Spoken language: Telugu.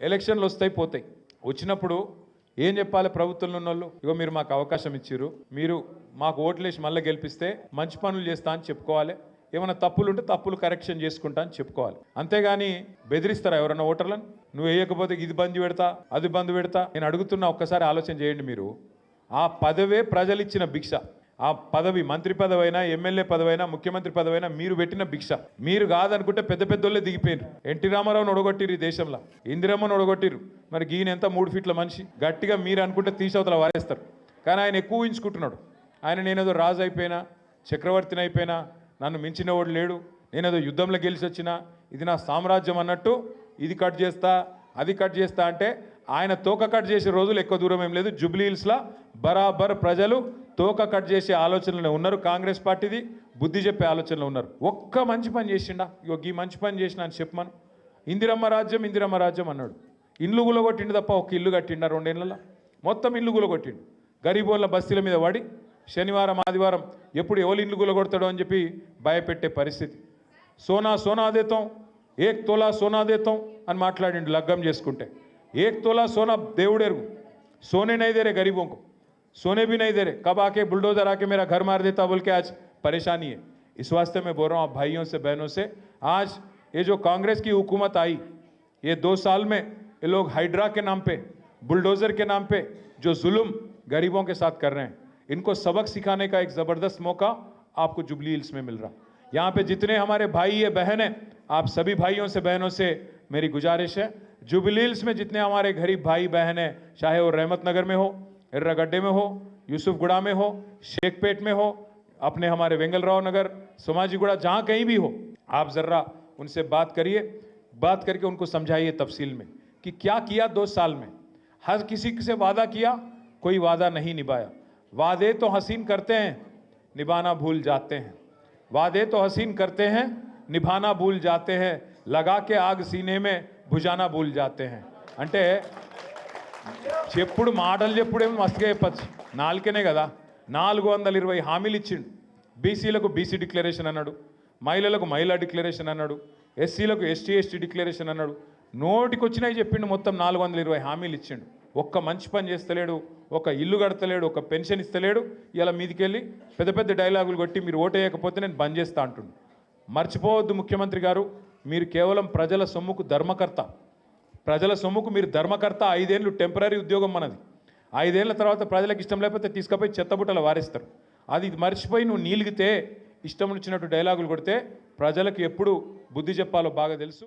ఎలక్షన్లు వస్తాయి పోతాయి. వచ్చినప్పుడు ఏం చెప్పాలి ప్రభుత్వంలో ఉన్నోళ్ళు? ఇగో మీరు మాకు అవకాశం ఇచ్చిర్రు, మీరు మాకు ఓట్లేసి మళ్ళీ గెలిపిస్తే మంచి పనులు చేస్తా అని చెప్పుకోవాలి. ఏమైనా తప్పులు ఉంటే తప్పులు కరెక్షన్ చేసుకుంటా అని చెప్పుకోవాలి. అంతేగాని బెదిరిస్తారా ఎవరన్నా ఓటర్లను? నువ్వు వేయకపోతే ఇది బంద్ పెడతా, అది బంద్ పెడతా. నేను అడుగుతున్నా, ఒక్కసారి ఆలోచన చేయండి. మీరు ఆ పదవే ప్రజలు ఇచ్చిన భిక్ష. ఆ పదవి మంత్రి పదవైనా, ఎమ్మెల్యే పదవైనా, ముఖ్యమంత్రి పదవైనా మీరు పెట్టిన భిక్ష. మీరు కాదనుకుంటే పెద్ద పెద్దోళ్ళే దిగిపోయినారు. ఎన్టీ రామారావుని ఒడగొట్టిరు ఈ దేశంలో, ఇందిరమ్మను ఒడగొట్టిరు. మరి గీయన ఎంత 3 ఫీట్ల మనిషి. గట్టిగా మీరు అనుకుంటే తీసవతల వారేస్తారు. కానీ ఆయన ఎక్కువ ఊహించుకుంటున్నాడు. ఆయన నేనేదో రాజు అయిపోయినా, చక్రవర్తిని అయిపోయినా, నన్ను మించిన వాడు లేడు, నేనేదో యుద్ధంలో గెలిచి వచ్చినా, ఇది నా సామ్రాజ్యం అన్నట్టు ఇది కట్ చేస్తా, అది కట్ చేస్తా అంటే ఆయన తోక కట్ చేసే రోజులు ఎక్కువ దూరం ఏం లేదు. జూబ్లీ హిల్స్లో బరాబర్ ప్రజలు తోక కట్ చేసే ఆలోచనలో ఉన్నారు. కాంగ్రెస్ పార్టీది బుద్ధి చెప్పే ఆలోచనలో ఉన్నారు. ఒక్క మంచి పని చేసిండా? ఇగో ఈ మంచి పని చేసిన అని చెప్పమను. ఇందిరమ్మ రాజ్యం, ఇందిరమ్మ రాజ్యం అన్నాడు. ఇల్లు గులగొట్టిండు తప్ప ఒక్క ఇల్లు కట్టిండా 2 ఏళ్ళలో? మొత్తం ఇల్లు గులగొట్టిండు. గరీబోళ్ళ బస్తీల మీద పడి శనివారం ఆదివారం ఎప్పుడు ఎవరు ఇల్లు గులగొడతాడో అని చెప్పి భయపెట్టే పరిస్థితి. సోనా సోనా దేతాం, 1 తోలా సోనా దేతాం అని మాట్లాడిండు లగ్గం చేసుకుంటే. 1 तोला सोना देवड़ेरू, सोने नहीं दे रहे गरीबों को, सोने भी नहीं दे रहे. कब आके बुलडोजर आके मेरा घर मार देता बोल के आज परेशानी है. इस वास्ते मैं बोल रहा हूँ आप भाइयों से बहनों से, आज ये जो कांग्रेस की हुकूमत आई, ये 2 साल में ये लोग हाइड्रा के नाम पे, बुलडोजर के नाम पे जो जुल्म गरीबों के साथ कर रहे हैं, इनको सबक सिखाने का एक ज़बरदस्त मौका आपको जुबली हिल्स में मिल रहा. यहाँ पे जितने हमारे भाई या बहन हैं, आप सभी भाइयों से बहनों से मेरी गुजारिश है, जुबली हिल्स में जितने हमारे गरीब भाई बहन हैं, चाहे वो रहमत नगर में हो, एर्रागड्डे में हो, यूसुफगुड़ा में हो, शेखपेट में हो, अपने हमारे वेंगलराव नगर, सोमाजीगुड़ा, जहाँ कहीं भी हो, आप ज़रा उनसे बात करिए. बात करके उनको समझाइए तफसील में कि क्या किया 2 साल में. हर किसी से वादा किया, कोई वादा नहीं निभाया. वादे तो हसीन करते हैं, निभाना भूल जाते हैं. वादे तो हसीन करते हैं, निभाना भूल जाते हैं. लगा के आग सीने में భుజానా భూల్ జాతే హై. అంటే చెప్పుడు మాటలు చెప్పుడేమో మస్తుగా చెప్పచ్చు, నాలుకనే కదా. 420 హామీలు ఇచ్చిండు. బీసీలకు బీసీ డిక్లరేషన్ అన్నాడు, మహిళలకు మహిళా డిక్లరేషన్ అన్నాడు, ఎస్సీలకు ఎస్టీ డిక్లరేషన్ అన్నాడు. నోటికొచ్చినాయి చెప్పిండు. మొత్తం 420 హామీలు ఇచ్చిండు. ఒక్క మంచి పని చేస్తలేడు, ఒక ఇల్లు కడతలేడు, ఒక పెన్షన్ ఇస్తలేడు. ఇలా మీదికెళ్ళి పెద్ద పెద్ద డైలాగులు కొట్టి మీరు ఓటేయకపోతే నేను బంద్ చేస్తా అంటుండు. మర్చిపోవద్దు ముఖ్యమంత్రి గారు, మీరు కేవలం ప్రజల సొమ్ముకు ధర్మకర్త. ప్రజల సొమ్ముకు మీరు ధర్మకర్త. 5 ఏళ్ళు టెంపరీ ఉద్యోగం మనది. 5 ఏళ్ల తర్వాత ప్రజలకు ఇష్టం లేకపోతే తీసుకుపోయి చెత్తబుట్టలు వారేస్తారు. అది మర్చిపోయి నువ్వు నీలిగితే, ఇష్టం వచ్చినట్టు డైలాగులు కొడితే ప్రజలకు ఎప్పుడు బుద్ధి చెప్పాలో బాగా తెలుసు.